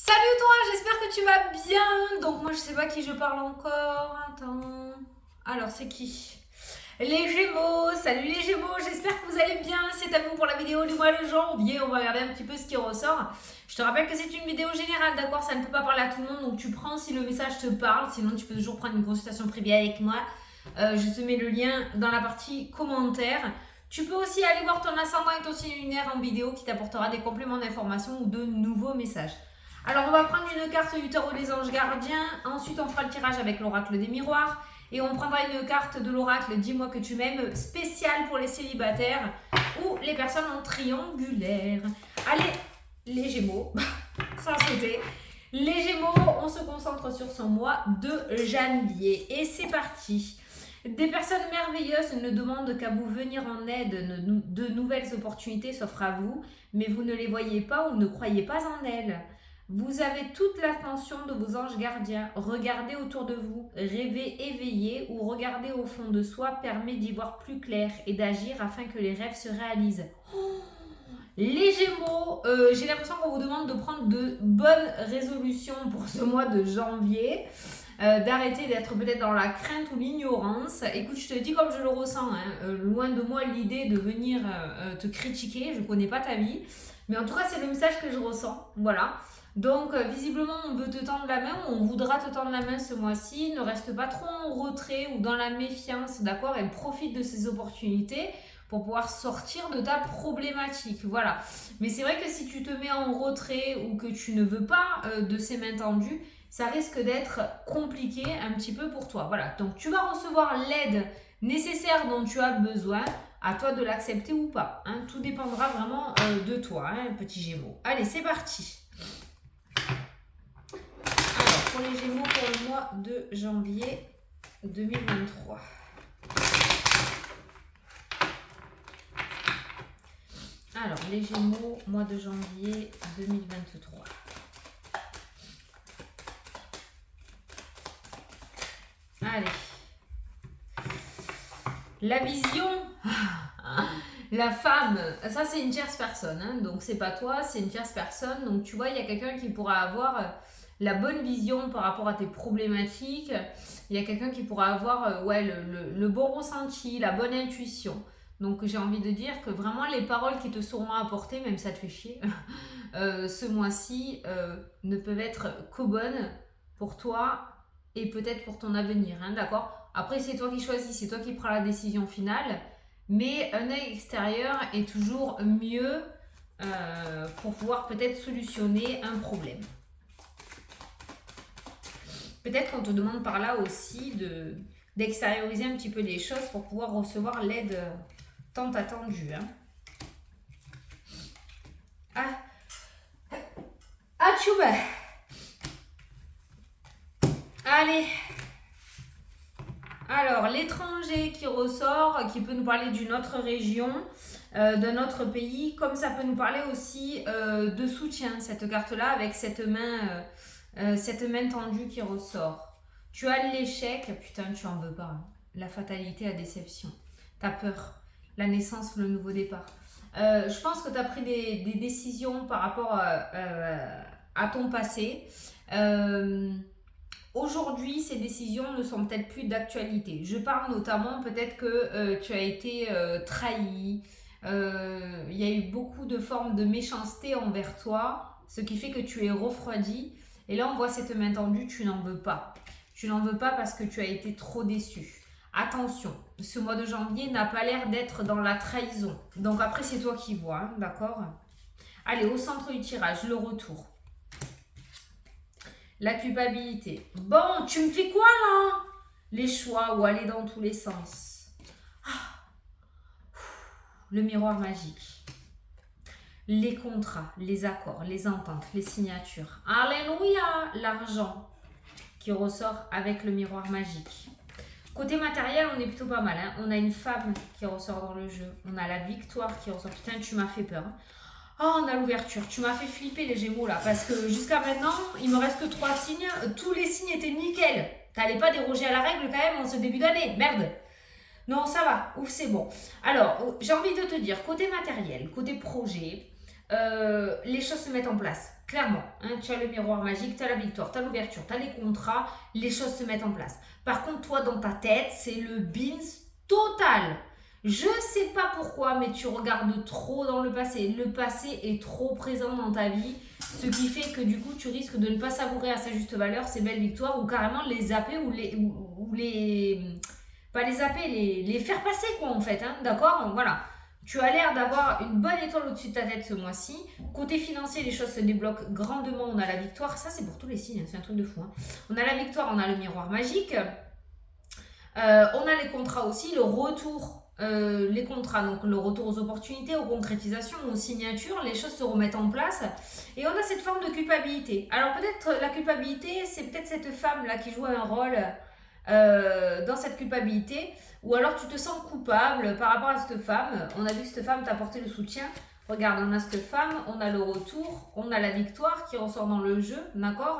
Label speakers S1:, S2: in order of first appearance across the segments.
S1: Salut toi, j'espère que tu vas bien. Donc moi je sais pas qui je parle encore. Attends. Alors c'est qui? Les Gémeaux. Salut les Gémeaux, j'espère que vous allez bien. C'est à vous pour la vidéo du mois de janvier. On va regarder un petit peu ce qui ressort. Je te rappelle que c'est une vidéo générale, d'accord? Ça ne peut pas parler à tout le monde, donc tu prends si le message te parle. Sinon tu peux toujours prendre une consultation privée avec moi. Je te mets le lien dans la partie commentaires. Tu peux aussi aller voir ton ascendant et ton signe lunaire en vidéo qui t'apportera des compléments d'information ou de nouveaux messages. Alors, on va prendre une carte du tarot des anges gardiens. Ensuite, on fera le tirage avec l'oracle des miroirs. Et on prendra une carte de l'oracle Dis-moi que tu m'aimes, spéciale pour les célibataires ou les personnes en triangulaire. Allez, les Gémeaux, sans sauter. Les Gémeaux, on se concentre sur son mois de janvier. Et c'est parti. Des personnes merveilleuses ne demandent qu'à vous venir en aide. De nouvelles opportunités s'offrent à vous, mais vous ne les voyez pas ou ne croyez pas en elles. Vous avez toute l'attention de vos anges gardiens. Regardez autour de vous, rêvez éveillé ou regarder au fond de soi permet d'y voir plus clair et d'agir afin que les rêves se réalisent. Les Gémeaux, j'ai l'impression qu'on vous demande de prendre de bonnes résolutions pour ce mois de janvier. D'arrêter d'être peut-être dans la crainte ou l'ignorance. Écoute, je te dis comme je le ressens, loin de moi l'idée de venir te critiquer, je ne connais pas ta vie, mais en tout cas c'est le message que je ressens, voilà. Donc visiblement on veut te tendre la main, on voudra te tendre la main ce mois-ci, ne reste pas trop en retrait ou dans la méfiance, d'accord, et profite de ces opportunités pour pouvoir sortir de ta problématique, voilà. Mais c'est vrai que si tu te mets en retrait ou que tu ne veux pas de ces mains tendues, ça risque d'être compliqué un petit peu pour toi. Voilà, donc tu vas recevoir l'aide nécessaire dont tu as besoin. À toi de l'accepter ou pas. Hein. Tout dépendra vraiment de toi, hein, petit Gémeaux. Allez, c'est parti. Alors, pour les Gémeaux, pour le mois de janvier 2023. Alors, les Gémeaux, mois de janvier 2023. Allez. La vision, la femme, ça c'est une tierce personne, hein, donc c'est pas toi, c'est une tierce personne. Donc tu vois, il y a quelqu'un qui pourra avoir la bonne vision par rapport à tes problématiques. Il y a quelqu'un qui pourra avoir le bon ressenti, la bonne intuition. Donc j'ai envie de dire que vraiment les paroles qui te seront apportées, même ça te fait chier, ce mois-ci ne peuvent être qu'aux bonnes pour toi et peut-être pour ton avenir, hein, d'accord? Après, c'est toi qui choisis, c'est toi qui prends la décision finale, mais un œil extérieur est toujours mieux pour pouvoir peut-être solutionner un problème. Peut-être qu'on te demande par là aussi d'extérioriser un petit peu les choses pour pouvoir recevoir l'aide tant attendue. Hein. Ah, tchouba. Allez. Alors, l'étranger qui ressort, qui peut nous parler d'une autre région, d'un autre pays, comme ça peut nous parler aussi de soutien, cette carte-là, avec cette main tendue qui ressort. Tu as l'échec, putain, tu en veux pas. Hein. La fatalité, la déception. T'as peur, la naissance, le nouveau départ. Je pense que tu as pris des décisions par rapport à ton passé. Aujourd'hui, ces décisions ne sont peut-être plus d'actualité. Je parle notamment peut-être que tu as été trahi. Il y a eu beaucoup de formes de méchanceté envers toi, ce qui fait que tu es refroidi. Et là, on voit cette main tendue, tu n'en veux pas. Tu n'en veux pas parce que tu as été trop déçu. Attention, ce mois de janvier n'a pas l'air d'être dans la trahison. Donc après, c'est toi qui vois, hein, d'accord? Allez, au centre du tirage, le retour. La culpabilité. Bon, tu me fais quoi là? Les choix ou aller dans tous les sens. Le miroir magique. Les contrats, les accords, les ententes, les signatures. Alléluia! L'argent qui ressort avec le miroir magique. Côté matériel, on est plutôt pas mal. Hein. On a une femme qui ressort dans le jeu. On a la victoire qui ressort. Putain, tu m'as fait peur. Hein. Oh, on a l'ouverture. Tu m'as fait flipper les Gémeaux là. Parce que jusqu'à maintenant, il me reste que 3 signes. Tous les signes étaient nickel. T'allais pas déroger à la règle quand même en ce début d'année. Merde. Non, ça va. Ouf, c'est bon. Alors, j'ai envie de te dire, côté matériel, côté projet, les choses se mettent en place. clairement. Hein, tu as le miroir magique, tu as la victoire, tu as l'ouverture, tu as les contrats, les choses se mettent en place. Par contre, toi, dans ta tête, c'est le beans total. Je sais pas pourquoi, mais tu regardes trop dans le passé. Le passé est trop présent dans ta vie, ce qui fait que du coup, tu risques de ne pas savourer à sa juste valeur ces belles victoires ou carrément les zapper ou les pas les zapper, les faire passer quoi en fait. Hein, d'accord. Voilà. Tu as l'air d'avoir une bonne étoile au-dessus de ta tête ce mois-ci. Côté financier, les choses se débloquent grandement. On a la victoire. Ça, c'est pour tous les signes. Hein, c'est un truc de fou. Hein. On a la victoire, on a le miroir magique. On a les contrats aussi, le retour. Les contrats, donc le retour aux opportunités, aux concrétisations, aux signatures, les choses se remettent en place et on a cette forme de culpabilité. Alors peut-être la culpabilité, c'est peut-être cette femme là qui joue un rôle dans cette culpabilité, ou alors tu te sens coupable par rapport à cette femme. On a vu que cette femme t'a apporté le soutien. Regarde, on a cette femme, on a le retour, on a la victoire qui ressort dans le jeu, d'accord.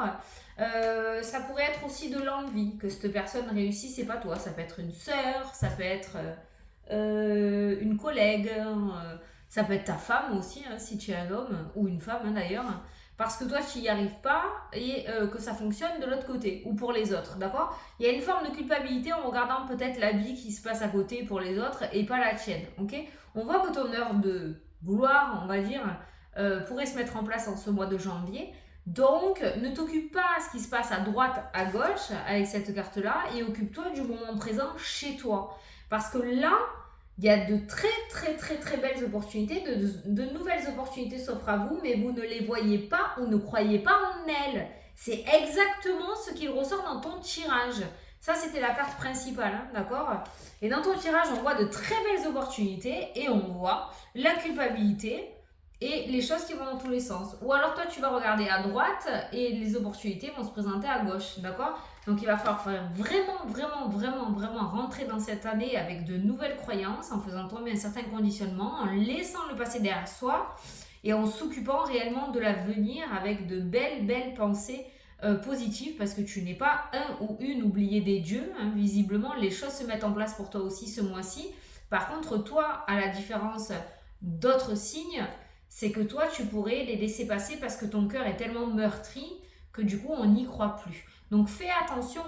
S1: Ça pourrait être aussi de l'envie que cette personne réussisse, c'est pas toi. Ça peut être une sœur, ça peut être une collègue, ça peut être ta femme aussi, hein, si tu es un homme, ou une femme hein, d'ailleurs, parce que toi tu n'y arrives pas et que ça fonctionne de l'autre côté, ou pour les autres, d'accord. Il y a une forme de culpabilité en regardant peut-être la vie qui se passe à côté pour les autres et pas la tienne, ok. On voit que ton heure de gloire, on va dire, pourrait se mettre en place en ce mois de janvier. Donc, ne t'occupe pas à ce qui se passe à droite, à gauche avec cette carte-là et occupe-toi du moment présent chez toi. Parce que là, il y a de très belles opportunités, de nouvelles opportunités s'offrent à vous, mais vous ne les voyez pas ou ne croyez pas en elles. C'est exactement ce qu'il ressort dans ton tirage. Ça, c'était la carte principale, hein, d'accord? Et dans ton tirage, on voit de très belles opportunités et on voit la culpabilité et les choses qui vont dans tous les sens. Ou alors toi, tu vas regarder à droite et les opportunités vont se présenter à gauche, d'accord? Donc il va falloir vraiment rentrer dans cette année avec de nouvelles croyances, en faisant tomber un certain conditionnement, en laissant le passé derrière soi et en s'occupant réellement de l'avenir avec de belles pensées positives, parce que tu n'es pas un ou une oublié des dieux, hein. Visiblement les choses se mettent en place pour toi aussi ce mois-ci. Par contre, toi, à la différence d'autres signes, c'est que toi tu pourrais les laisser passer parce que ton cœur est tellement meurtri que du coup on n'y croit plus. Donc fais attention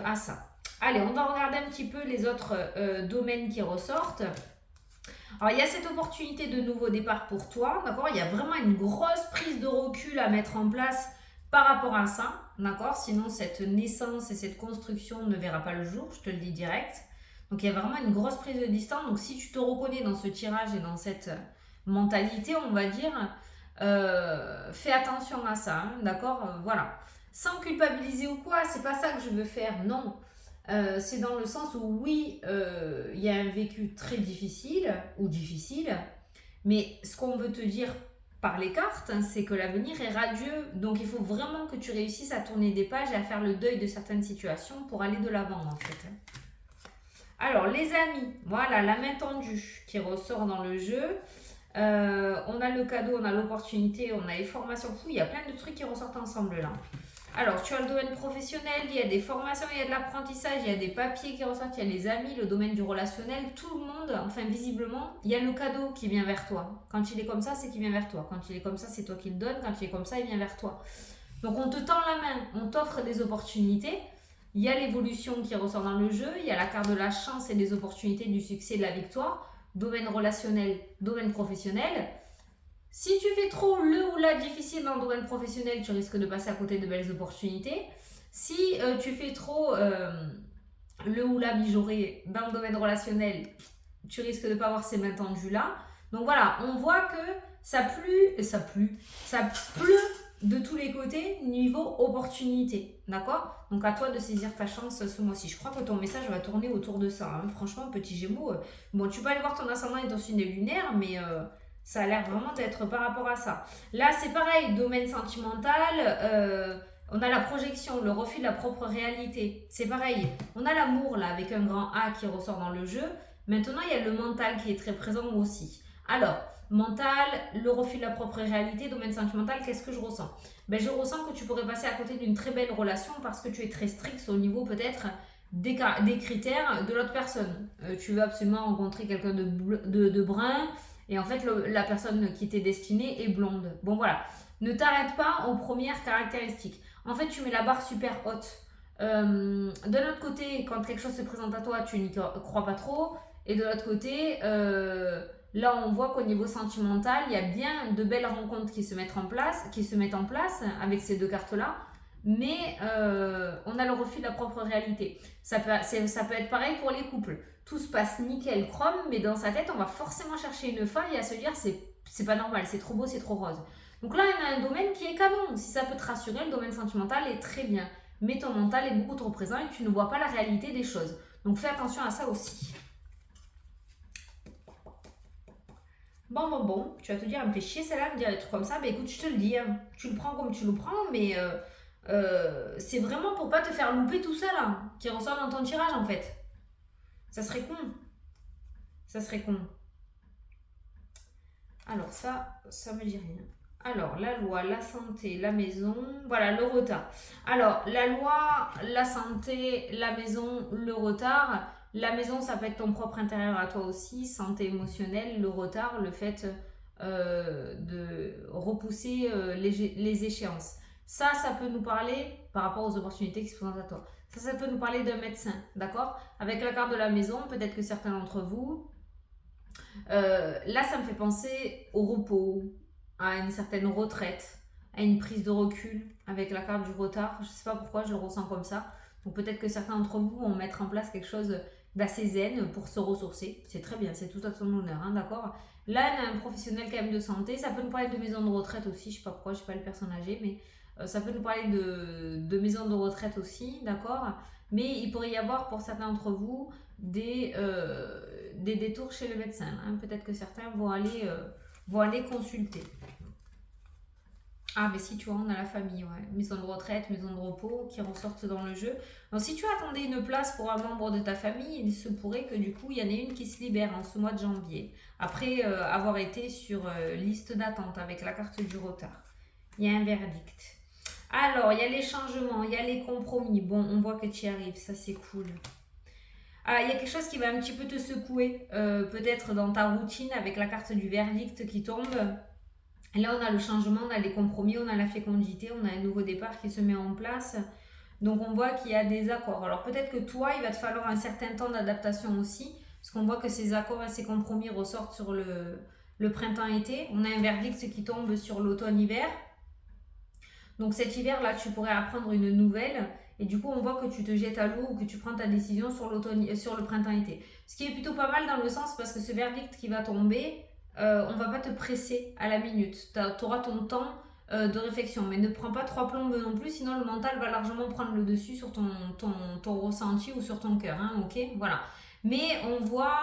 S1: à ça. Allez, on va regarder un petit peu les autres domaines qui ressortent. Alors il y a cette opportunité de nouveau départ pour toi, d'accord. Il y a vraiment une grosse prise de recul à mettre en place par rapport à ça, d'accord. Sinon cette naissance et cette construction ne verra pas le jour, je te le dis direct. Donc il y a vraiment une grosse prise de distance. Donc si tu te reconnais dans ce tirage et dans cette mentalité, on va dire, fais attention à ça, hein, d'accord. Voilà. Sans culpabiliser ou quoi, c'est pas ça que je veux faire, non. C'est dans le sens où oui, il y a un vécu très difficile ou difficile, mais ce qu'on veut te dire par les cartes, hein, c'est que l'avenir est radieux, donc il faut vraiment que tu réussisses à tourner des pages et à faire le deuil de certaines situations pour aller de l'avant en fait. Alors les amis, voilà la main tendue qui ressort dans le jeu. On a le cadeau, on a l'opportunité, on a les formations fou, il y a plein de trucs qui ressortent ensemble là. Alors, tu as le domaine professionnel, il y a des formations, il y a de l'apprentissage, il y a des papiers qui ressortent, il y a les amis, le domaine du relationnel, tout le monde, enfin visiblement, il y a le cadeau qui vient vers toi. Quand il est comme ça, c'est qu'il vient vers toi. Quand il est comme ça, c'est toi qui le donnes. Quand il est comme ça, il vient vers toi. Donc, on te tend la main, on t'offre des opportunités. Il y a l'évolution qui ressort dans le jeu, il y a la carte de la chance et des opportunités, du succès, de la victoire. Domaine relationnel, domaine professionnel. Si tu fais trop le ou la difficile dans le domaine professionnel, tu risques de passer à côté de belles opportunités. Si tu fais trop le ou la mijauré dans le domaine relationnel, tu risques de ne pas avoir ces mains tendues là. Donc voilà, on voit que ça pleut de tous les côtés niveau opportunité, d'accord. Donc à toi de saisir ta chance ce mois-ci. Je crois que ton message va tourner autour de ça, hein. Franchement, petit Gémeaux, bon, tu peux aller voir ton ascendant et ton signe lunaire, mais ça a l'air vraiment d'être par rapport à ça. Là, c'est pareil, domaine sentimental, on a la projection, le reflet de la propre réalité. C'est pareil, on a l'amour là avec un grand A qui ressort dans le jeu. Maintenant, il y a le mental qui est très présent aussi. Alors, mental, le reflet de la propre réalité, domaine sentimental, qu'est-ce que je ressens? Ben, je ressens que tu pourrais passer à côté d'une très belle relation parce que tu es très strict au niveau peut-être des critères de l'autre personne. Tu veux absolument rencontrer quelqu'un de brun. Et en fait, la personne qui t'est destinée est blonde. Bon, voilà. Ne t'arrête pas aux premières caractéristiques. En fait, tu mets la barre super haute. De l'autre côté, quand quelque chose se présente à toi, tu n'y crois pas trop. Et de l'autre côté, là, on voit qu'au niveau sentimental, il y a bien de belles rencontres qui se mettent en place avec ces deux cartes-là. Mais on a le refus de la propre réalité. Ça peut être pareil pour les couples. Tout se passe nickel, chrome, mais dans sa tête, on va forcément chercher une faille et à se dire c'est pas normal, c'est trop beau, c'est trop rose. Donc là, il y a un domaine qui est canon. Si ça peut te rassurer, le domaine sentimental est très bien. Mais ton mental est beaucoup trop présent et tu ne vois pas la réalité des choses. Donc fais attention à ça aussi. Bon, tu vas te dire, elle me fait chier celle-là, me dire des trucs comme ça. Bah écoute, je te le dis, hein. Tu le prends comme tu le prends, mais c'est vraiment pour pas te faire louper tout ça là, qui ressort dans ton tirage en fait. Ça serait con. Ça serait con. Alors ça me dit rien. Alors, la loi, la santé, la maison, voilà, le retard. Alors, la loi, la santé, la maison, le retard. La maison, ça peut être ton propre intérieur à toi aussi, santé émotionnelle, le retard, le fait de repousser les échéances. Ça peut nous parler par rapport aux opportunités qui se présentent à toi. Ça peut nous parler d'un médecin, d'accord? Avec la carte de la maison, peut-être que certains d'entre vous, là, ça me fait penser au repos, à une certaine retraite, à une prise de recul avec la carte du retard. Je ne sais pas pourquoi je le ressens comme ça. Donc peut-être que certains d'entre vous vont mettre en place quelque chose d'assez zen pour se ressourcer. C'est très bien, c'est tout à ton honneur, hein, d'accord? Là, on a un professionnel quand même de santé. Ça peut nous parler de maison de retraite aussi. Je ne sais pas pourquoi, je ne suis pas le personne âgée, mais ça peut nous parler de maison de retraite aussi, d'accord? Mais il pourrait y avoir pour certains d'entre vous des détours chez le médecin, hein. Peut-être que certains vont aller consulter. Ah, mais si tu vois, on a la famille, ouais. Maison de retraite, maison de repos qui ressortent dans le jeu. Donc, si tu attendais une place pour un membre de ta famille, il se pourrait que du coup, il y en ait une qui se libère en ce mois de janvier. Après avoir été sur liste d'attente avec la carte du retard. Il y a un verdict. Alors, il y a les changements, il y a les compromis. Bon, on voit que tu y arrives, ça c'est cool. Ah, il y a quelque chose qui va un petit peu te secouer, peut-être dans ta routine avec la carte du verdict qui tombe. Là, on a le changement, on a les compromis, on a la fécondité, on a un nouveau départ qui se met en place. Donc, on voit qu'il y a des accords. Alors, peut-être que toi, il va te falloir un certain temps d'adaptation aussi, parce qu'on voit que ces accords et ces compromis ressortent sur le printemps-été. On a un verdict qui tombe sur l'automne-hiver. Donc, cet hiver-là, tu pourrais apprendre une nouvelle. Et du coup, on voit que tu te jettes à l'eau ou que tu prends ta décision sur le printemps-été. Ce qui est plutôt pas mal dans le sens parce que ce verdict qui va tomber, on va pas te presser à la minute. Tu auras ton temps de réflexion. Mais ne prends pas 3 plombes non plus, sinon le mental va largement prendre le dessus sur ton ressenti ou sur ton cœur. Hein, ok, voilà. Mais on voit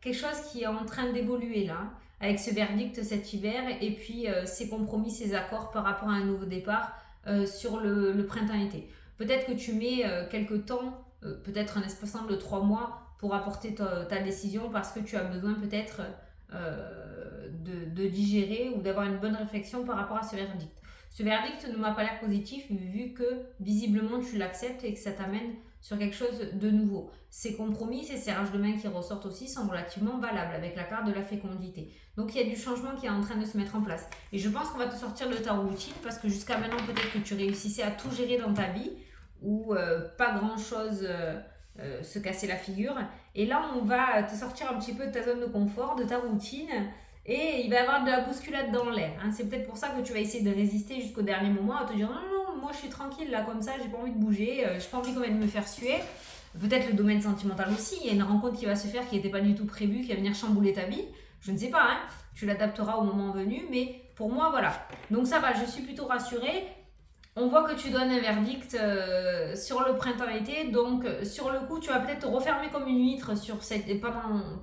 S1: quelque chose qui est en train d'évoluer là, avec ce verdict cet hiver et puis ces compromis, ces accords par rapport à un nouveau départ sur le printemps-été. Peut-être que tu mets quelques temps, peut-être un espacement de 3 mois pour apporter ta décision parce que tu as besoin peut-être de digérer ou d'avoir une bonne réflexion par rapport à ce verdict. Ce verdict ne m'a pas l'air positif vu que visiblement tu l'acceptes et que ça t'amène sur quelque chose de nouveau. Ces compromis, ces serrages de main qui ressortent aussi sont relativement valables avec la carte de la fécondité. Donc il y a du changement qui est en train de se mettre en place. Et je pense qu'on va te sortir de ta routine parce que jusqu'à maintenant peut-être que tu réussissais à tout gérer dans ta vie ou pas grand chose se casser la figure. Et là, on va te sortir un petit peu de ta zone de confort, de ta routine. Et il va y avoir de la bousculade dans l'air. Hein. C'est peut-être pour ça que tu vas essayer de résister jusqu'au dernier moment à te dire non, moi je suis tranquille là comme ça, j'ai pas envie de bouger, j'ai pas envie quand même de me faire suer. Peut-être le domaine sentimental aussi, il y a une rencontre qui va se faire qui n'était pas du tout prévue, qui va venir chambouler ta vie. Je ne sais pas, hein. Tu l'adapteras au moment venu, mais pour moi voilà. Donc ça va, je suis plutôt rassurée. On voit que tu donnes un verdict sur le printemps-été, donc sur le coup, tu vas peut-être te refermer comme une huître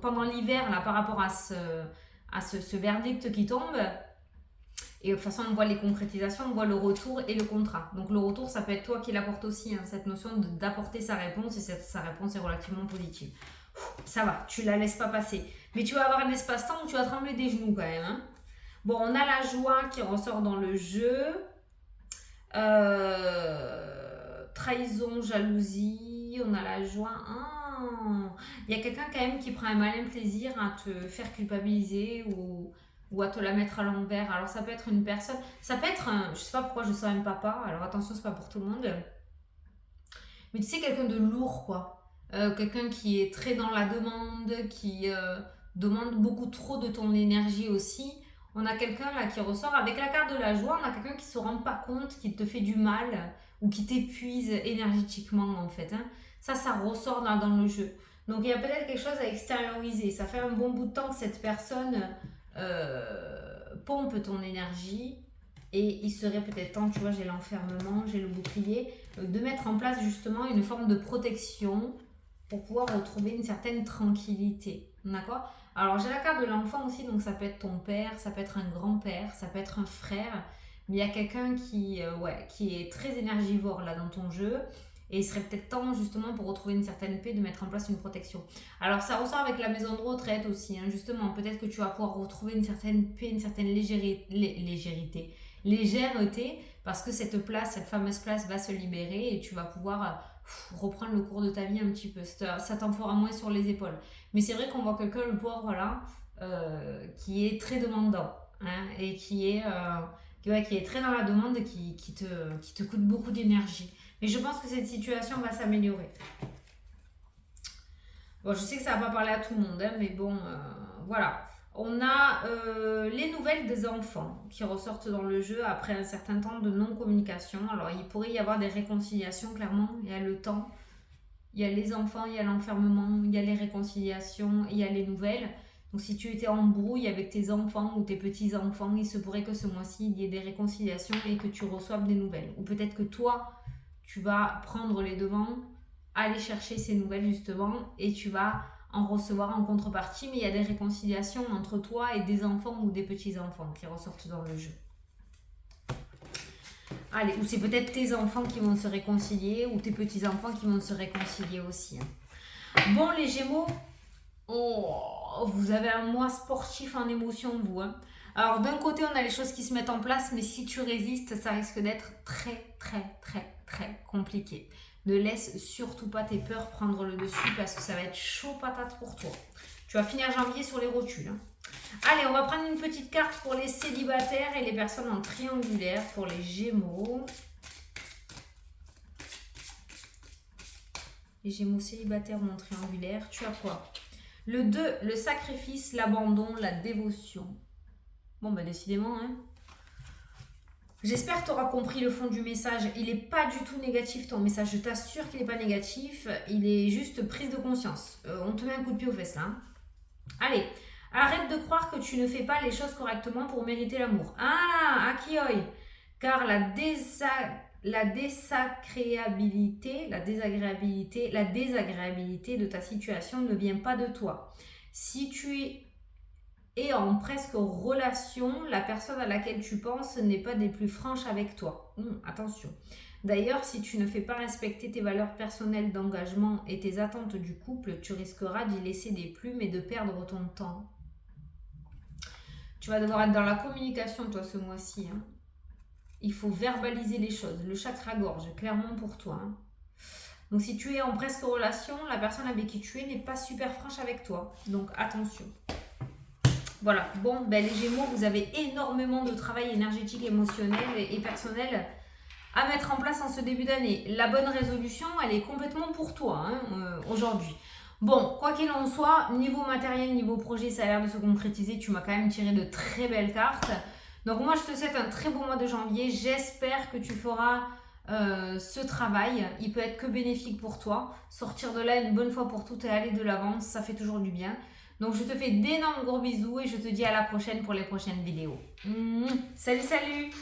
S1: pendant l'hiver là, par rapport à ce verdict qui tombe. Et de toute façon, on voit les concrétisations, on voit le retour et le contrat. Donc le retour, ça peut être toi qui l'apporte aussi, hein, cette notion d'apporter sa réponse, et sa réponse est relativement positive. Ça va, tu la laisses pas passer. Mais tu vas avoir un espace-temps où tu vas trembler des genoux quand même. Hein. Bon, on a la joie qui ressort dans le jeu. Trahison, jalousie, on a la joie. Il y a quelqu'un quand même qui prend un malin plaisir à te faire culpabiliser ou ou à te la mettre à l'envers. Alors ça peut être une personne, ça peut être un, je sais pas pourquoi je sens un papa, alors attention, c'est pas pour tout le monde, mais tu sais, quelqu'un de lourd, quoi. Quelqu'un qui est très dans la demande, qui demande beaucoup trop de ton énergie aussi. On a quelqu'un là qui ressort avec la carte de la joie, on a quelqu'un qui se rend pas compte, qui te fait du mal ou qui t'épuise énergétiquement en fait, hein. Ça ressort dans le jeu. Donc il y a peut-être quelque chose à extérioriser. Ça fait un bon bout de temps que cette personne pompe ton énergie. Et il serait peut-être temps, tu vois, j'ai l'enfermement, j'ai le bouclier, de mettre en place justement une forme de protection pour pouvoir retrouver une certaine tranquillité. D'accord? Alors j'ai la carte de l'enfant aussi, donc ça peut être ton père, ça peut être un grand-père, ça peut être un frère. Mais il y a quelqu'un qui est très énergivore là dans ton jeu. Et il serait peut-être temps justement pour retrouver une certaine paix de mettre en place une protection. Alors ça ressort avec la maison de retraite aussi, hein, justement. Peut-être que tu vas pouvoir retrouver une certaine paix, une certaine légèreté, parce que cette place, cette fameuse place va se libérer et tu vas pouvoir reprendre le cours de ta vie un petit peu. Ça t'en fera moins sur les épaules. Mais c'est vrai qu'on voit quelqu'un, le pauvre là, qui est très demandant, hein, et qui est très dans la demande, qui te coûte beaucoup d'énergie. Mais je pense que cette situation va s'améliorer. Bon, je sais que ça va pas parler à tout le monde, hein, mais bon, voilà. On a les nouvelles des enfants qui ressortent dans le jeu après un certain temps de non-communication. Alors, il pourrait y avoir des réconciliations, clairement. Il y a le temps, il y a les enfants, il y a l'enfermement, il y a les réconciliations, il y a les nouvelles. Donc, si tu étais en brouille avec tes enfants ou tes petits-enfants, il se pourrait que ce mois-ci, il y ait des réconciliations et que tu reçoives des nouvelles. Ou peut-être que toi, tu vas prendre les devants, aller chercher ces nouvelles justement, et tu vas en recevoir en contrepartie, mais il y a des réconciliations entre toi et des enfants ou des petits-enfants qui ressortent dans le jeu. Allez, ou c'est peut-être tes enfants qui vont se réconcilier, ou tes petits-enfants qui vont se réconcilier aussi. Bon, les Gémeaux, vous avez un mois sportif en émotion, vous, hein. Alors, d'un côté, on a les choses qui se mettent en place, mais si tu résistes, ça risque d'être très, très, très, très compliqué. Ne laisse surtout pas tes peurs prendre le dessus parce que ça va être chaud patate pour toi. Tu vas finir janvier sur les rotules, hein. Allez, on va prendre une petite carte pour les célibataires et les personnes en triangulaire pour les Gémeaux. Les Gémeaux célibataires ou en triangulaire, tu as quoi? Le 2, le sacrifice, l'abandon, la dévotion. Bon, bah décidément, hein. J'espère que tu auras compris le fond du message. Il n'est pas du tout négatif, ton message. Je t'assure qu'il n'est pas négatif. Il est juste prise de conscience. On te met un coup de pied aux fesses, là, hein. Allez, arrête de croire que tu ne fais pas les choses correctement pour mériter l'amour. Ah, Akioi. Car la désagréabilité de ta situation ne vient pas de toi. Si tu es en presque relation, la personne à laquelle tu penses n'est pas des plus franches avec toi. Attention. D'ailleurs, si tu ne fais pas respecter tes valeurs personnelles d'engagement et tes attentes du couple, tu risqueras d'y laisser des plumes et de perdre ton temps. Tu vas devoir être dans la communication, toi, ce mois-ci, hein. Il faut verbaliser les choses. Le chakra-gorge, clairement pour toi, hein. Donc, si tu es en presque relation, la personne avec qui tu es n'est pas super franche avec toi. Donc, attention. Voilà. Bon, ben, les Gémeaux, vous avez énormément de travail énergétique, émotionnel et personnel à mettre en place en ce début d'année. La bonne résolution, elle est complètement pour toi, hein, aujourd'hui. Bon, quoi qu'il en soit, niveau matériel, niveau projet, ça a l'air de se concrétiser. Tu m'as quand même tiré de très belles cartes. Donc moi, je te souhaite un très beau mois de janvier. J'espère que tu feras ce travail. Il peut être que bénéfique pour toi. Sortir de là une bonne fois pour toutes et aller de l'avant, ça fait toujours du bien. Donc je te fais d'énormes gros bisous et je te dis à la prochaine pour les prochaines vidéos. Salut, salut!